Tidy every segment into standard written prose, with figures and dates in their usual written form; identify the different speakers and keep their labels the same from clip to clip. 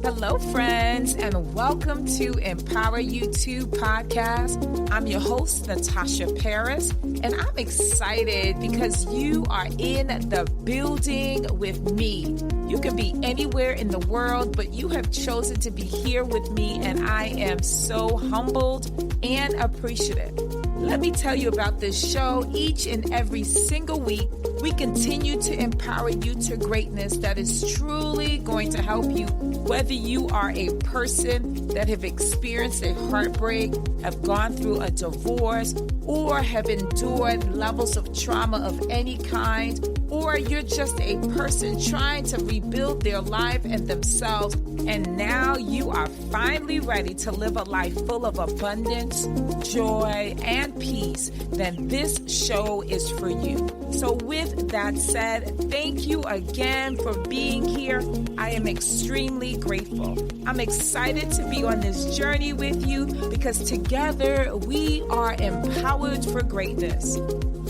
Speaker 1: Hello, friends, and welcome to Empower You 2 podcast. I'm your host, Natasha Paris, and I'm excited because you are in the building with me. You can be anywhere in the world, but you have chosen to be here with me, and I am so humbled and appreciative. Let me tell you about this show. Each and every single week, we continue to empower you to greatness that is truly going to help you, whether you are a person that have experienced a heartbreak, have gone through a divorce, or have endured levels of trauma of any kind, or you're just a person trying to rebuild their life and themselves, and now you are finally ready to live a life full of abundance, joy, and peace, then this show is for you. So with that said, thank you again for being here. I am extremely grateful. I'm excited to be on this journey with you because together we are empowered for greatness.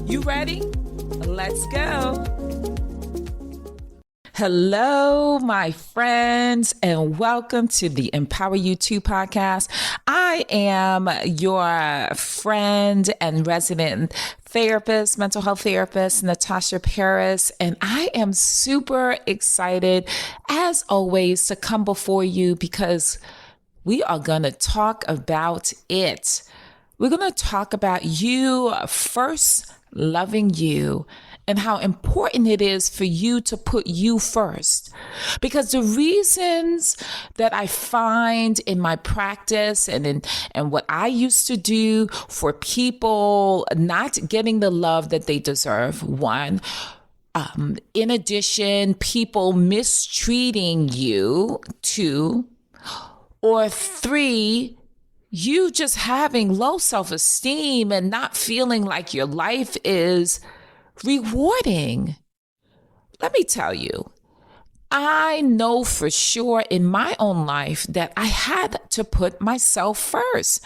Speaker 1: You ready? Let's go. Hello, my friends, and welcome to the Empower You 2 podcast. I am your friend and resident therapist, mental health therapist, Natasha Paris, and I am super excited, as always, to come before you because we are going to talk about it. We're going to talk about you first loving you and how important it is for you to put you first. Because the reasons that I find in my practice and what I used to do for people not getting the love that they deserve, one, in addition, people mistreating you, two, or three, you just having low self-esteem and not feeling like your life is rewarding. Let me tell you, I know for sure in my own life that I had to put myself first.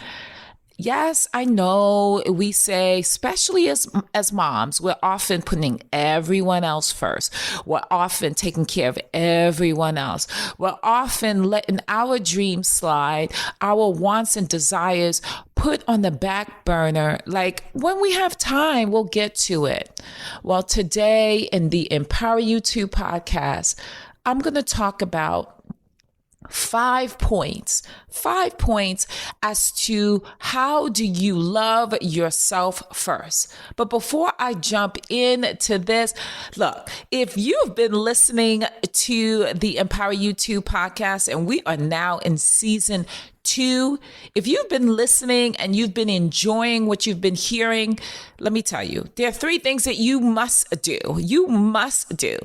Speaker 1: Yes, I know we say, especially as moms, we're often putting everyone else first. We're often taking care of everyone else. We're often letting our dreams slide, our wants and desires put on the back burner. Like when we have time, we'll get to it. Well, today in the Empower You 2 podcast, I'm going to talk about 5 points as to how do you love yourself first. But before I jump into this, look, if you've been listening to the Empower You 2 podcast, and we are now in season 2, if you've been listening and you've been enjoying what you've been hearing, let me tell you, there are 3 things that you must do. You must do.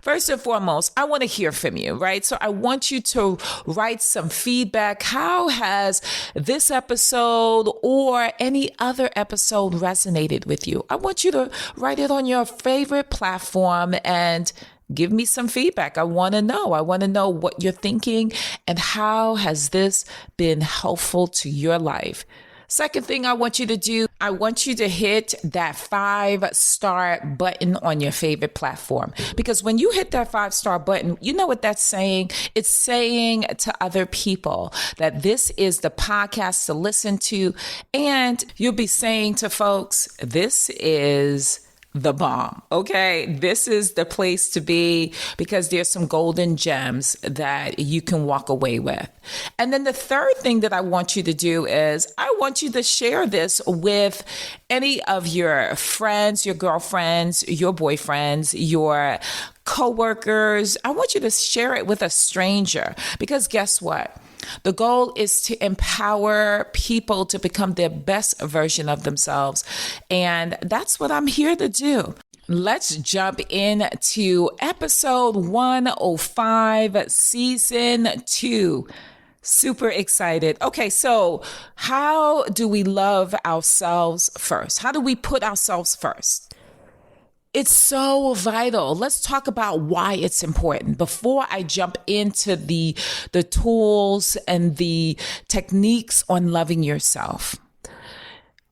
Speaker 1: First and foremost, I want to hear from you, right? So I want you to write some feedback. How has this episode or any other episode resonated with you? I want you to write it on your favorite platform and give me some feedback. I want to know. I want to know what you're thinking and how has this been helpful to your life. Second thing I want you to do, I want you to hit that 5-star button on your favorite platform. Because when you hit that 5-star button, you know what that's saying? It's saying to other people that this is the podcast to listen to. And you'll be saying to folks, this is the bomb. Okay. This is the place to be because there's some golden gems that you can walk away with. And then the third thing that I want you to do is I want you to share this with any of your friends, your girlfriends, your boyfriends, your coworkers. I want you to share it with a stranger because guess what? The goal is to empower people to become their best version of themselves. And that's what I'm here to do. Let's jump into episode 105, season 2. Super excited. Okay, so how do we love ourselves first? How do we put ourselves first? It's so vital. Let's talk about why it's important before I jump into the tools and the techniques on loving yourself.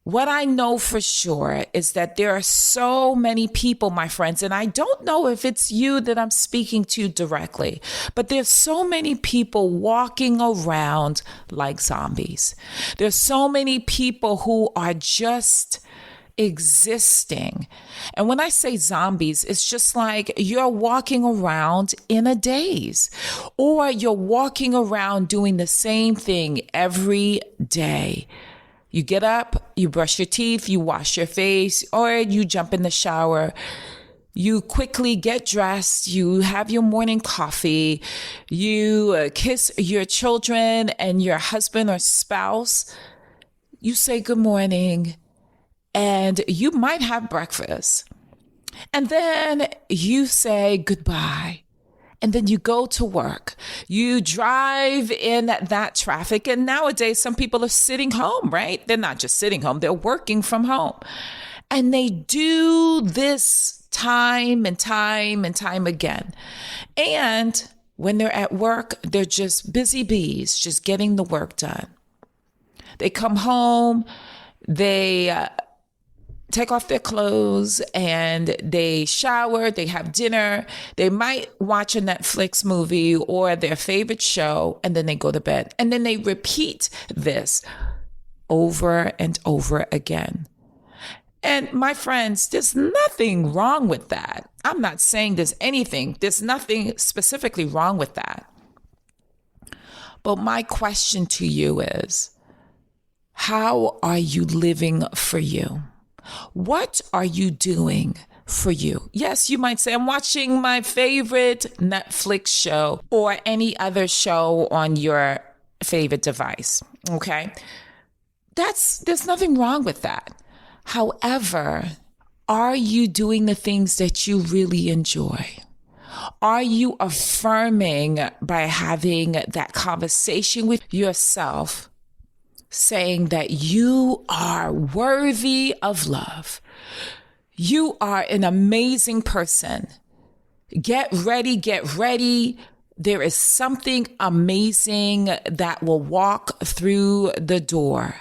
Speaker 1: What I know for sure is that there are so many people, my friends, and I don't know if it's you that I'm speaking to directly, but there's so many people walking around like zombies. There's so many people who are just existing. And when I say zombies, it's just like you're walking around in a daze, or you're walking around doing the same thing every day. You get up, you brush your teeth, you wash your face, or you jump in the shower. You quickly get dressed, you have your morning coffee, you kiss your children and your husband or spouse. You say good morning, and you might have breakfast. And then you say goodbye. And then you go to work. You drive in that traffic. And nowadays, some people are sitting home, right? They're not just sitting home, they're working from home. And they do this time and time and time again. And when they're at work, they're just busy bees, just getting the work done. They come home, they take off their clothes and they shower, they have dinner, they might watch a Netflix movie or their favorite show, and then they go to bed. And then they repeat this over and over again. And my friends, there's nothing wrong with that. I'm not saying there's nothing specifically wrong with that. But my question to you is, how are you living for you? What are you doing for you? Yes, you might say, I'm watching my favorite Netflix show or any other show on your favorite device. Okay. There's nothing wrong with that. However, are you doing the things that you really enjoy? Are you affirming by having that conversation with yourself, saying that you are worthy of love? You are an amazing person. Get ready, get ready. There is something amazing that will walk through the door.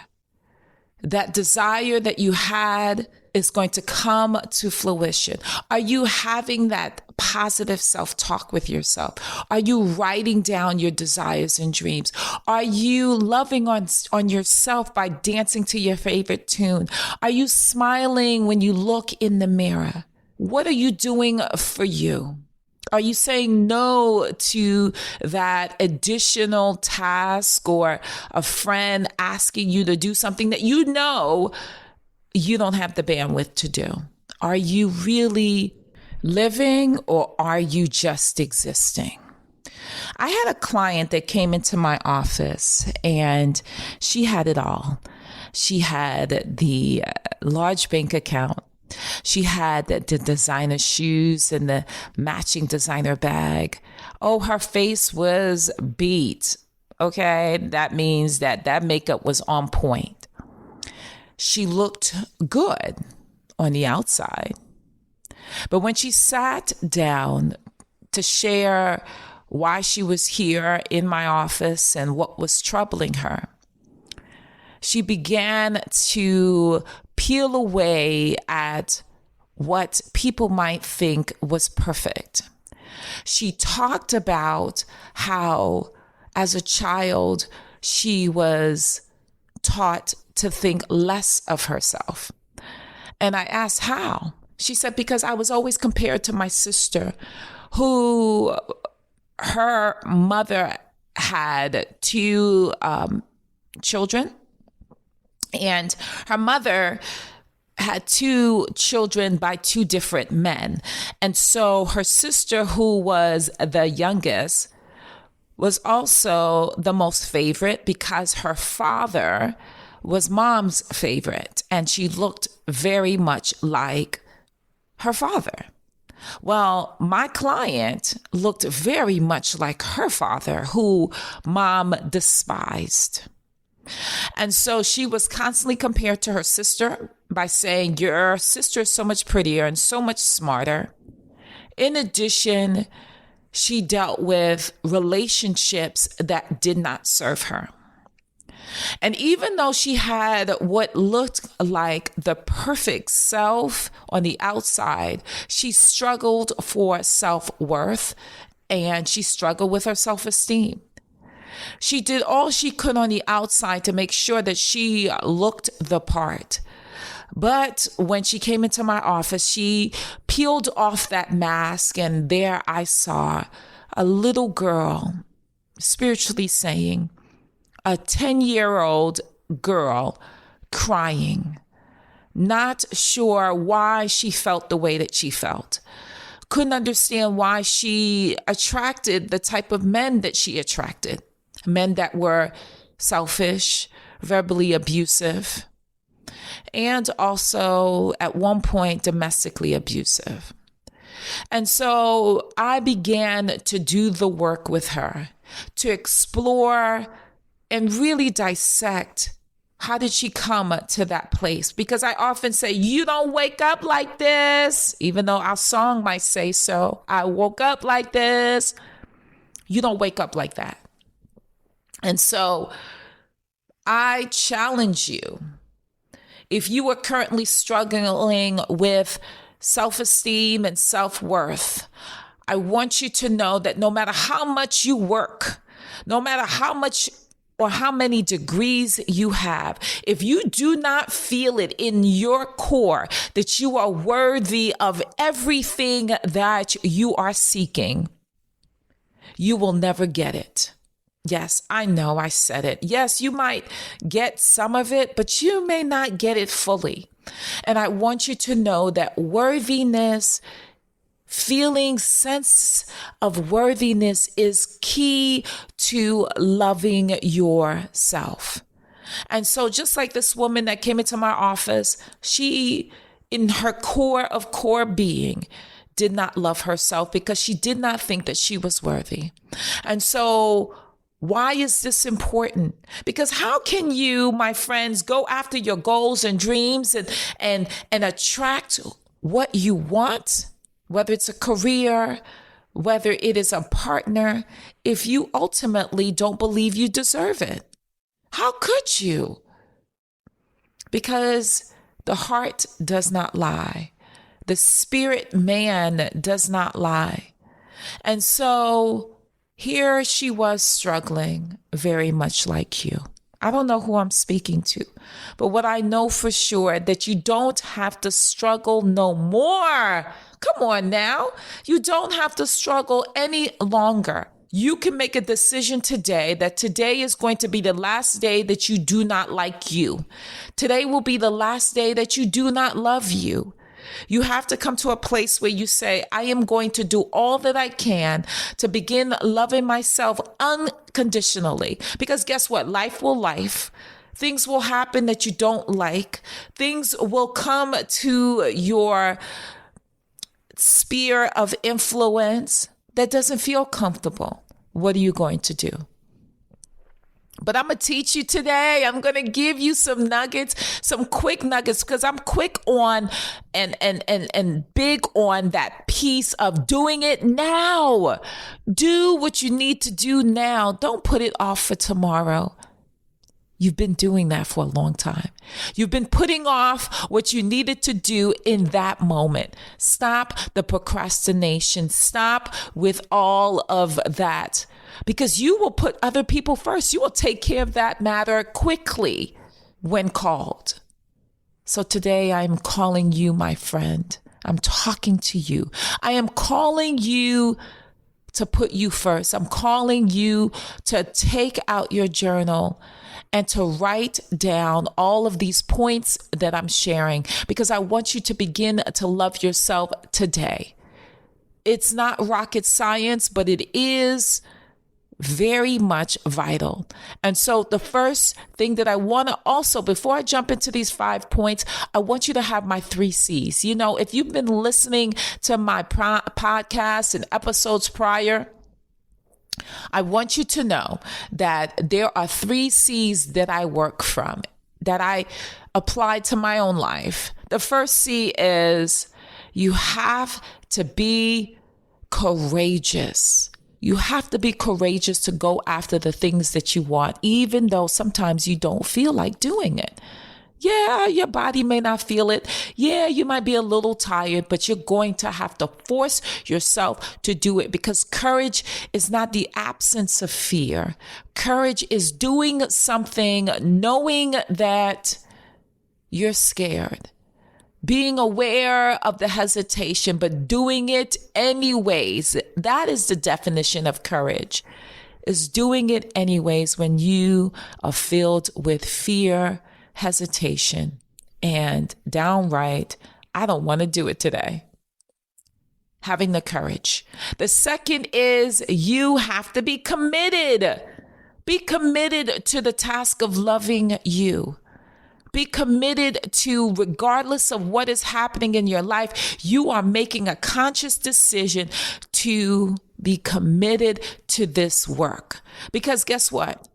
Speaker 1: That desire that you had is going to come to fruition. Are you having that positive self-talk with yourself? Are you writing down your desires and dreams? Are you loving on yourself by dancing to your favorite tune? Are you smiling when you look in the mirror? What are you doing for you? Are you saying no to that additional task or a friend asking you to do something that you know you don't have the bandwidth to do? Are you really living, or are you just existing? I had a client that came into my office and she had it all. She had the large bank account. She had the designer shoes and the matching designer bag. Oh, her face was beat. Okay, that means that makeup was on point. She looked good on the outside. But when she sat down to share why she was here in my office and what was troubling her, she began to peel away at what people might think was perfect. She talked about how, as a child, she was taught to think less of herself. And I asked how. She said, because I was always compared to my sister, who her mother had two children. And her mother had two children by two different men. And so her sister, who was the youngest, was also the most favorite because her father was mom's favorite. And she looked very much like her father. Well, my client looked very much like her father, who mom despised. And so she was constantly compared to her sister by saying, your sister is so much prettier and so much smarter. In addition, she dealt with relationships that did not serve her. And even though she had what looked like the perfect self on the outside, she struggled for self-worth and she struggled with her self-esteem. She did all she could on the outside to make sure that she looked the part. But when she came into my office, she peeled off that mask, and there I saw a little girl, spiritually saying, a 10-year-old girl crying, not sure why she felt the way that she felt. Couldn't understand why she attracted the type of men that she attracted. Men that were selfish, verbally abusive, and also at one point domestically abusive. And so I began to do the work with her to explore and really dissect how did she come to that place? Because I often say, you don't wake up like this, even though our song might say so. I woke up like this. You don't wake up like that. And so I challenge you, if you are currently struggling with self-esteem and self-worth, I want you to know that no matter how much you work, no matter how much or how many degrees you have, if you do not feel it in your core that you are worthy of everything that you are seeking, you will never get it. Yes, I know I said it. Yes, you might get some of it, but you may not get it fully. And I want you to know that worthiness, feeling sense of worthiness is key to loving yourself. And so just like this woman that came into my office, she, in her core of core being, did not love herself because she did not think that she was worthy. And so why is this important? Because how can you, my friends, go after your goals and dreams and attract what you want, whether it's a career, whether it is a partner, if you ultimately don't believe you deserve it? How could you? Because the heart does not lie. The spirit man does not lie. And so here she was struggling very much like you. I don't know who I'm speaking to, but what I know for sure that you don't have to struggle no more. Come on now. You don't have to struggle any longer. You can make a decision today that today is going to be the last day that you do not like you. Today will be the last day that you do not love you. You have to come to a place where you say, I am going to do all that I can to begin loving myself unconditionally. Because guess what? Life will life. Things will happen that you don't like. Things will come to your sphere of influence that doesn't feel comfortable. What are you going to do? But I'm going to teach you today. I'm going to give you some nuggets, some quick nuggets, because I'm quick on and big on that piece of doing it now. Do what you need to do now. Don't put it off for tomorrow. You've been doing that for a long time. You've been putting off what you needed to do in that moment. Stop the procrastination. Stop with all of that. Because you will put other people first. You will take care of that matter quickly when called. So today I'm calling you, my friend. I'm talking to you. I am calling you to put you first. I'm calling you to take out your journal and to write down all of these points that I'm sharing, because I want you to begin to love yourself today. It's not rocket science, but it is very much vital. And so the first thing that I want to also, before I jump into these 5 points, I want you to have my 3 C's. You know, if you've been listening to my podcast and episodes prior, I want you to know that there are 3 C's that I work from, that I apply to my own life. The first C is you have to be courageous. You have to be courageous to go after the things that you want, even though sometimes you don't feel like doing it. Yeah, your body may not feel it. Yeah, you might be a little tired, but you're going to have to force yourself to do it, because courage is not the absence of fear. Courage is doing something, knowing that you're scared, being aware of the hesitation, but doing it anyways. That is the definition of courage, is doing it anyways when you are filled with fear, hesitation, and downright, I don't want to do it today. Having the courage. The second is you have to be committed. Be committed to the task of loving you. Be committed to, regardless of what is happening in your life, you are making a conscious decision to be committed to this work. Because guess what?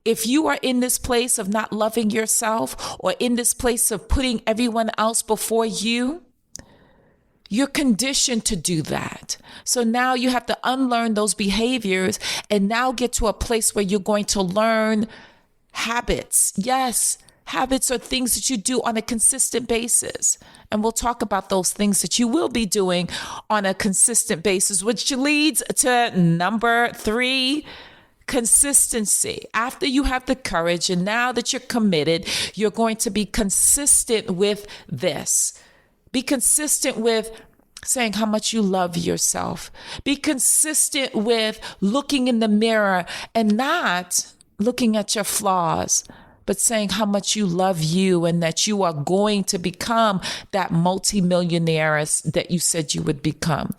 Speaker 1: If you are in this place of not loving yourself, or in this place of putting everyone else before you, you're conditioned to do that. So now you have to unlearn those behaviors and now get to a place where you're going to learn habits. Yes, habits are things that you do on a consistent basis. And we'll talk about those things that you will be doing on a consistent basis, which leads to number 3, consistency. After you have the courage and now that you're committed, you're going to be consistent with this. Be consistent with saying how much you love yourself. Be consistent with looking in the mirror and not looking at your flaws, but saying how much you love you and that you are going to become that multimillionaire that you said you would become.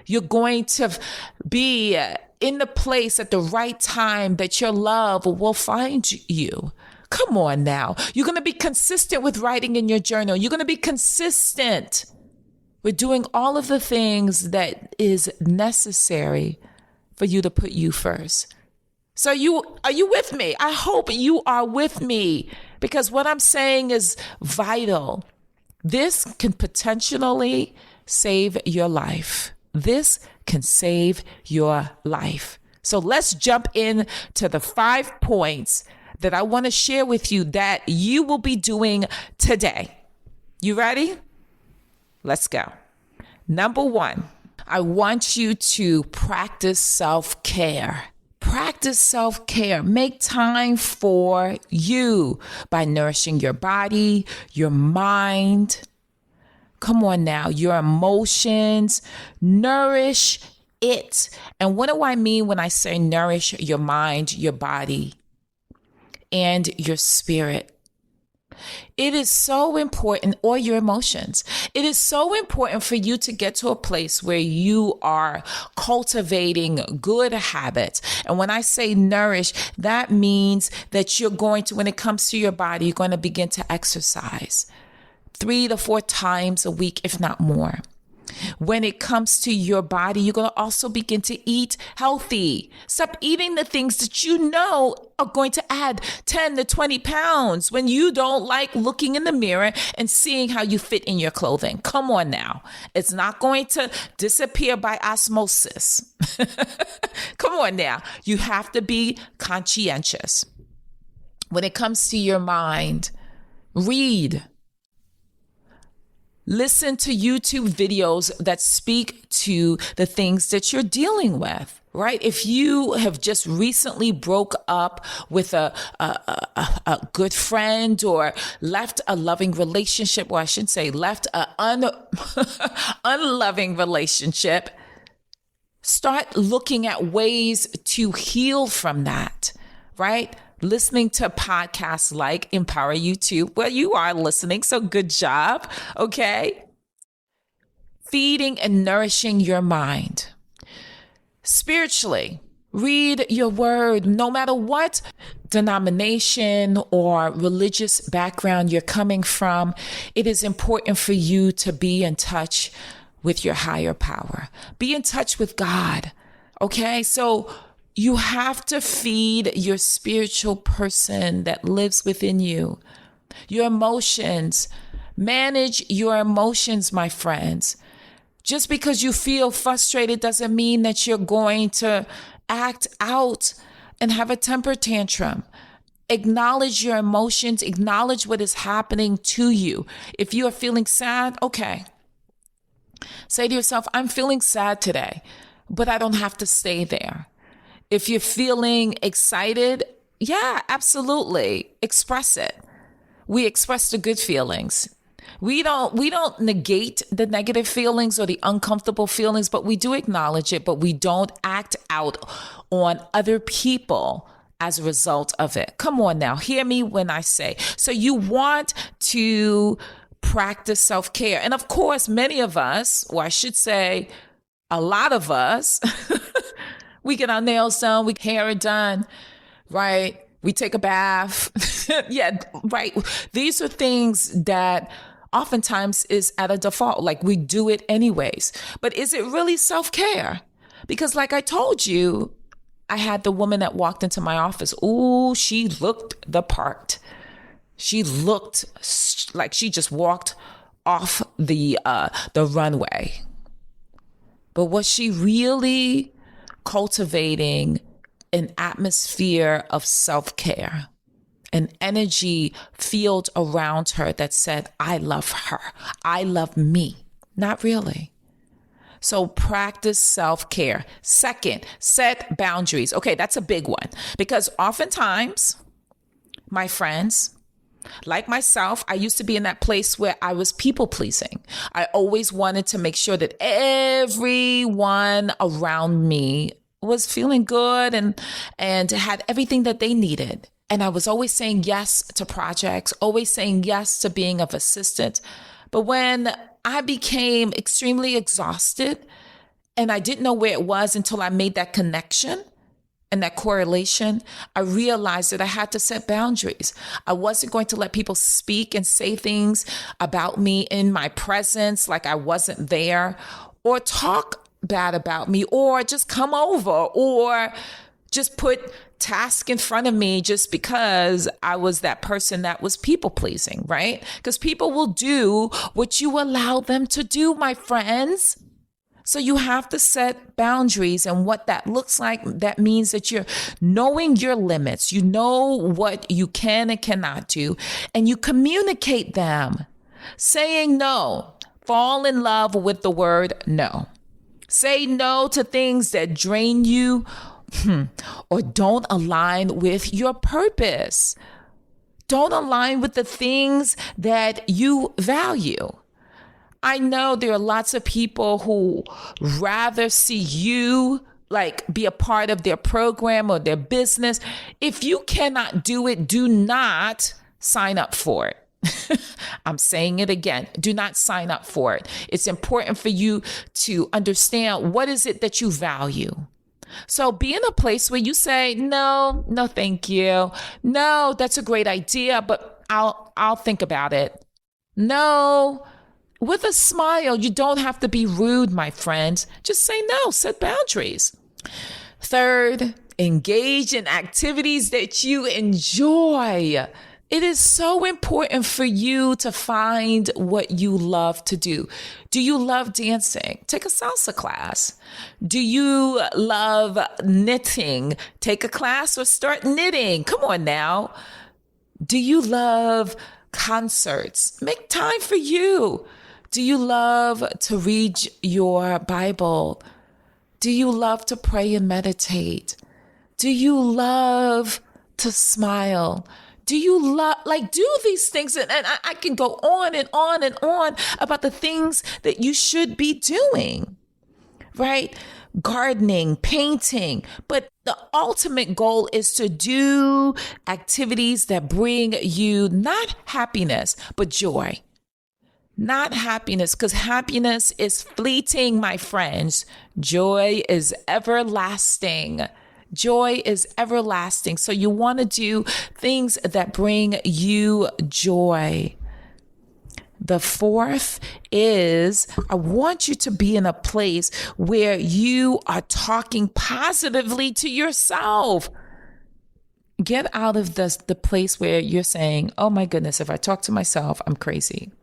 Speaker 1: You're going to be in the place at the right time that your love will find you. Come on now. You're going to be consistent with writing in your journal. You're going to be consistent with doing all of the things that is necessary for you to put you first. So are you with me? I hope you are with me, because what I'm saying is vital. This can potentially save your life. This can save your life. So let's jump in to the 5 points that I want to share with you that you will be doing today. You ready? Let's go. Number 1, I want you to practice self-care. Practice self-care. Make time for you by nourishing your body, your mind. Come on now, your emotions. Nourish it. And what do I mean when I say nourish your mind, your body, and your spirit? It is so important, or your emotions. It is so important for you to get to a place where you are cultivating good habits. And when I say nourish, that means that you're going to, when it comes to your body, you're going to begin to exercise 3 to 4 times a week, if not more. When it comes to your body, you're going to also begin to eat healthy. Stop eating the things that you know are going to add 10 to 20 pounds when you don't like looking in the mirror and seeing how you fit in your clothing. Come on now. It's not going to disappear by osmosis. Come on now. You have to be conscientious. When it comes to your mind, read. Listen to YouTube videos that speak to the things that you're dealing with, right? If you have just recently broke up with a good friend, or left a loving relationship, or I should say left an unloving relationship, start looking at ways to heal from that, right? Listening to podcasts like Empower You Too. Well, you are listening, so good job, okay? Feeding and nourishing your mind. Spiritually, read your word. No matter what denomination or religious background you're coming from, it is important for you to be in touch with your higher power. Be in touch with God, okay? So you have to feed your spiritual person that lives within you. Your emotions. Manage your emotions, my friends. Just because you feel frustrated doesn't mean that you're going to act out and have a temper tantrum. Acknowledge your emotions, acknowledge what is happening to you. If you are feeling sad, okay. Say to yourself, I'm feeling sad today, but I don't have to stay there. If you're feeling excited, yeah, absolutely. Express it. We express the good feelings. We don't negate the negative feelings or the uncomfortable feelings, but we do acknowledge it, but we don't act out on other people as a result of it. Come on now, hear me when I say. So you want to practice self-care. And of course, many of us, or I should say a lot of us, we get our nails done, we hair done, right? We take a bath. Yeah, right. These are things that oftentimes is at a default, like we do it anyways. But is it really self-care? Because like I told you, I had the woman that walked into my office. Ooh, she looked the part. She looked like she just walked off the runway. But was she really cultivating an atmosphere of self-care? An energy field around her that said, I love her. I love me. Not really. So practice self-care. Second, set boundaries. Okay, that's a big one because oftentimes, my friends, like myself, I used to be in that place where I was people pleasing. I always wanted to make sure that everyone around me was feeling good and had everything that they needed. And I was always saying yes to projects, always saying yes to being of assistance. But when I became extremely exhausted and I didn't know where it was until I made that connection and that correlation, I realized that I had to set boundaries. I wasn't going to let people speak and say things about me in my presence like I wasn't there, or talk bad about me, or just come over, or just put task in front of me just because I was that person that was people pleasing, right? Because people will do what you allow them to do, my friends. So you have to set boundaries, and what that looks like, that means that you're knowing your limits. You know what you can and cannot do, and you communicate them. Saying no. Fall in love with the word no. Say no to things that drain you or don't align with your purpose. Don't align with the things that you value. I know there are lots of people who rather see you like be a part of their program or their business. If you cannot do it, do not sign up for it. I'm saying it again. Do not sign up for it. It's important for you to understand what is it that you value. So be in a place where you say, no, thank you. No, that's a great idea, but I'll think about it. No, with a smile. You don't have to be rude, my friends. Just say no, set boundaries. Third, engage in activities that you enjoy. It is so important for you to find what you love to do. Do you love dancing? Take a salsa class. Do you love knitting? Take a class or start knitting. Come on now. Do you love concerts? Make time for you. Do you love to read your Bible? Do you love to pray and meditate? Do you love to smile? Do you do these things? And I can go on and on and on about the things that you should be doing, right? Gardening, painting. But the ultimate goal is to do activities that bring you not happiness, but joy. Not happiness, because happiness is fleeting, my friends. Joy is everlasting. Joy is everlasting. So you want to do things that bring you joy. The fourth is I want you to be in a place where you are talking positively to yourself. Get out of the place where you're saying, oh my goodness, if I talk to myself, I'm crazy.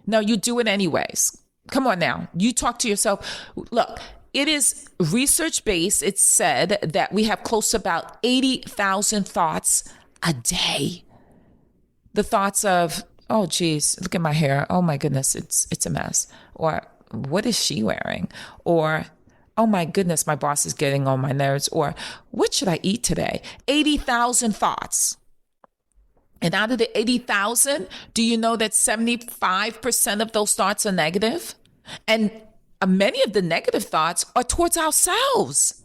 Speaker 1: No, you do it anyways. Come on now. You talk to yourself. Look, it is research based. It's said that we have close to about 80,000 thoughts a day. The thoughts of, oh, geez, look at my hair. Oh, my goodness, it's a mess. Or what is she wearing? Or, oh, my goodness, my boss is getting on my nerves. Or what should I eat today? 80,000 thoughts. And out of the 80,000, do you know that 75% of those thoughts are negative? And many of the negative thoughts are towards ourselves.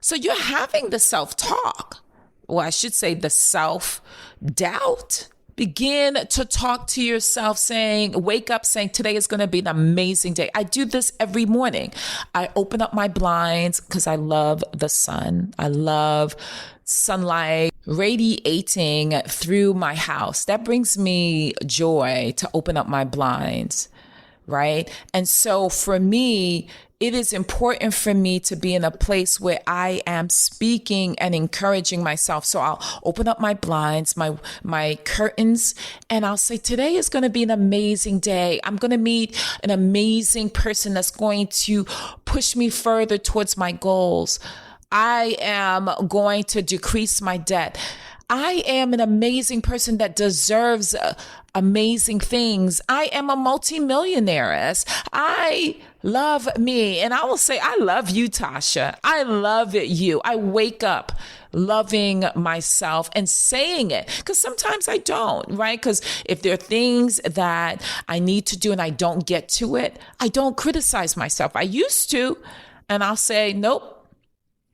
Speaker 1: So you're having the self-talk, or I should say the self-doubt. Begin to talk to yourself wake up saying, today is going to be an amazing day. I do this every morning. I open up my blinds because I love the sun. I love sunlight radiating through my house. That brings me joy to open up my blinds, right? And so for me, it is important for me to be in a place where I am speaking and encouraging myself. So I'll open up my blinds, my curtains, and I'll say, today is going to be an amazing day. I'm going to meet an amazing person that's going to push me further towards my goals. I am going to decrease my debt. I am an amazing person that deserves amazing things. I am a multimillionaire. I love me. And I will say, I love you, Tasha. I love you. I wake up loving myself and saying it, because sometimes I don't, right? Because if there are things that I need to do and I don't get to it, I don't criticize myself. I used to, and I'll say, nope.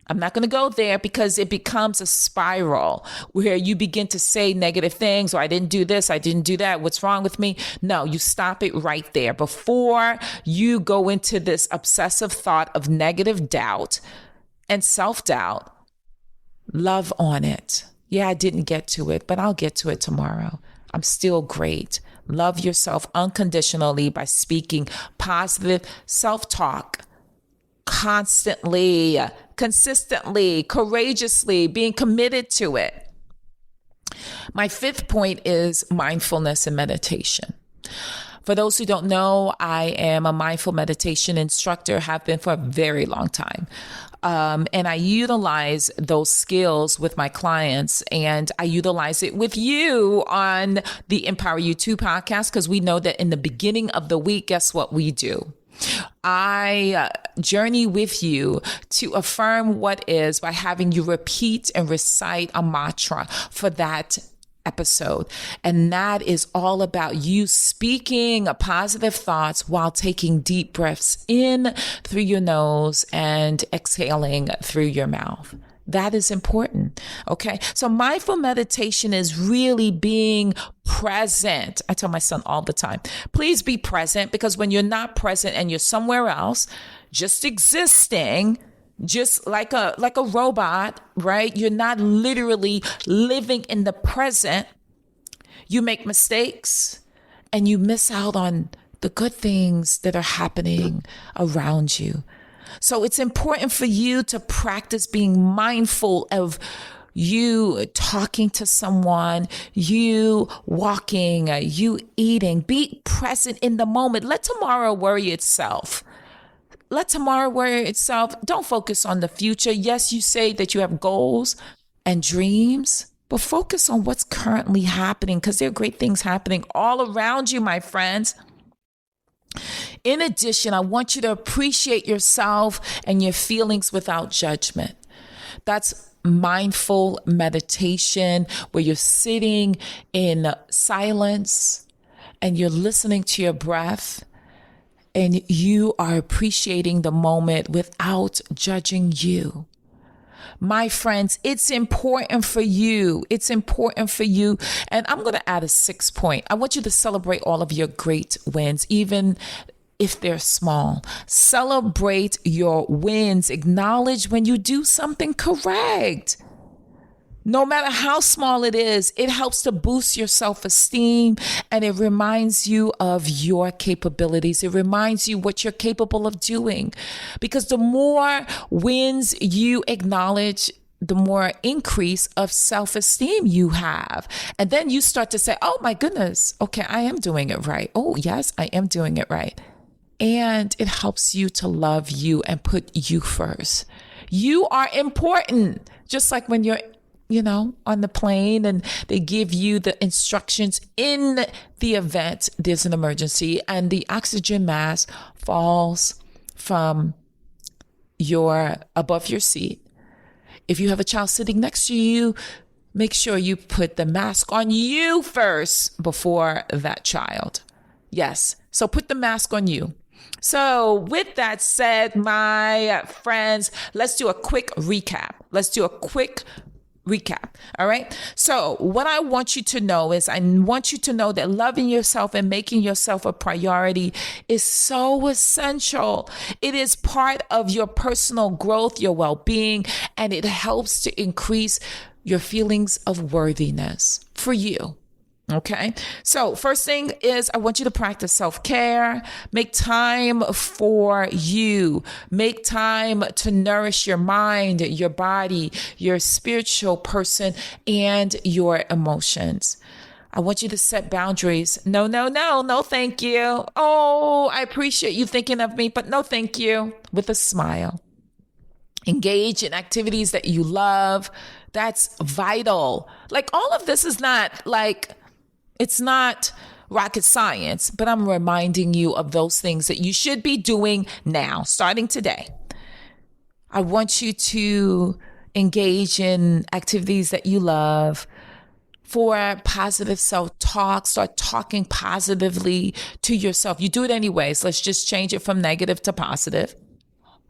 Speaker 1: I'm not going to go there, because it becomes a spiral where you begin to say negative things, or I didn't do this, I didn't do that, what's wrong with me? No, you stop it right there before you go into this obsessive thought of negative doubt and self-doubt. Love on it. Yeah, I didn't get to it, but I'll get to it tomorrow. I'm still great. Love yourself unconditionally by speaking positive self-talk constantly, consistently, courageously, being committed to it. My fifth point is mindfulness and meditation. For those who don't know, I am a mindful meditation instructor, have been for a very long time. And I utilize those skills with my clients, and I utilize it with you on the Empower You 2 podcast, because we know that in the beginning of the week, guess what we do? I journey with you to affirm what is by having you repeat and recite a mantra for that episode. And that is all about you speaking positive thoughts while taking deep breaths in through your nose and exhaling through your mouth. That is important. Okay. So mindful meditation is really being present. I tell my son all the time, please be present, because when you're not present and you're somewhere else, just existing, just like a robot, right? You're not literally living in the present. You make mistakes and you miss out on the good things that are happening around you. So it's important for you to practice being mindful of you talking to someone, you walking, you eating. Be present in the moment. Let tomorrow worry itself. Let tomorrow worry itself. Don't focus on the future. Yes, you say that you have goals and dreams, but focus on what's currently happening, because there are great things happening all around you, my friends. In addition, I want you to appreciate yourself and your feelings without judgment. That's mindful meditation, where you're sitting in silence and you're listening to your breath and you are appreciating the moment without judging you. My friends, it's important for you. It's important for you. And I'm going to add a 6th point. I want you to celebrate all of your great wins, even if they're small. Celebrate your wins. Acknowledge when you do something correct. No matter how small it is, it helps to boost your self-esteem, and it reminds you of your capabilities. It reminds you what you're capable of doing, because the more wins you acknowledge, the more increase of self-esteem you have. And then you start to say, oh my goodness, okay, I am doing it right. Oh yes, I am doing it right. and it helps you to love you and put you first. You are important. Just like when you're, on the plane and they give you the instructions in the event there's an emergency and the oxygen mask falls from above your seat. If you have a child sitting next to you, make sure you put the mask on you first before that child. Yes. So put the mask on you. So with that said, my friends, let's do a quick recap. All right. So what I want you to know is I want you to know that loving yourself and making yourself a priority is so essential. It is part of your personal growth, your well-being, and it helps to increase your feelings of worthiness for you. Okay. So first thing is I want you to practice self-care. Make time for you. Make time to nourish your mind, your body, your spiritual person, and your emotions. I want you to set boundaries. No, thank you. Oh, I appreciate you thinking of me, but no, thank you. With a smile. Engage in activities that you love. That's vital. Like all of this is it's not rocket science, but I'm reminding you of those things that you should be doing now, starting today. I want you to engage in activities that you love. For positive self-talk, start talking positively to yourself. You do it anyways. Let's just change it from negative to positive.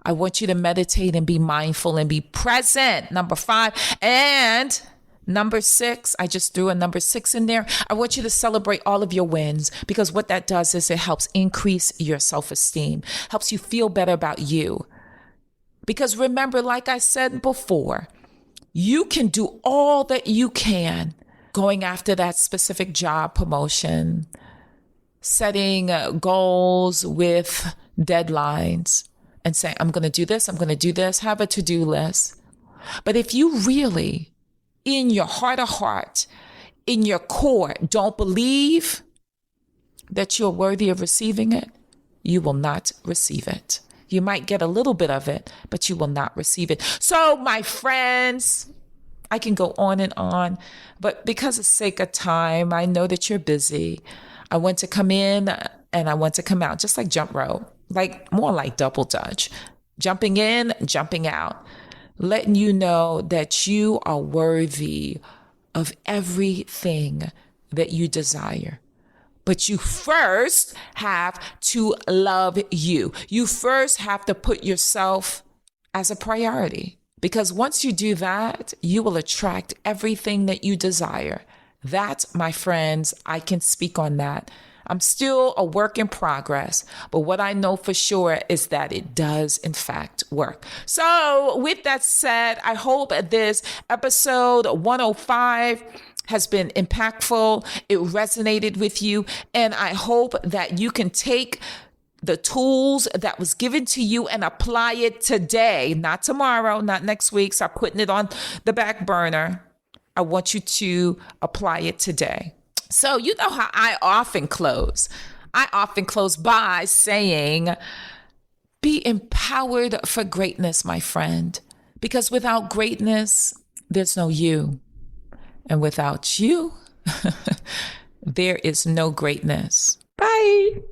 Speaker 1: I want you to meditate and be mindful and be present. Number 5. And number 6, I just threw a number 6 in there. I want you to celebrate all of your wins, because what that does is it helps increase your self-esteem, helps you feel better about you. Because remember, like I said before, you can do all that you can going after that specific job promotion, setting goals with deadlines and saying, I'm going to do this, have a to-do list. But if you really, in your heart of heart, in your core, don't believe that you're worthy of receiving it, you will not receive it. You might get a little bit of it, but you will not receive it. So, my friends, I can go on and on, but because of sake of time, I know that you're busy. I want to come in and I want to come out, just like jump rope, more like double dutch, jumping in, jumping out, letting you know that you are worthy of everything that you desire. But you first have to love you. You first have to put yourself as a priority. Because once you do that, you will attract everything that you desire. That, my friends, I can speak on that. I'm still a work in progress, but what I know for sure is that it does, in fact, work. So with that said, I hope this episode 105 has been impactful. It resonated with you. And I hope that you can take the tools that was given to you and apply it today, not tomorrow, not next week. Start putting it on the back burner. I want you to apply it today. So you know how I often close. I often close by saying, be empowered for greatness, my friend. Because without greatness, there's no you. And without you, there is no greatness. Bye.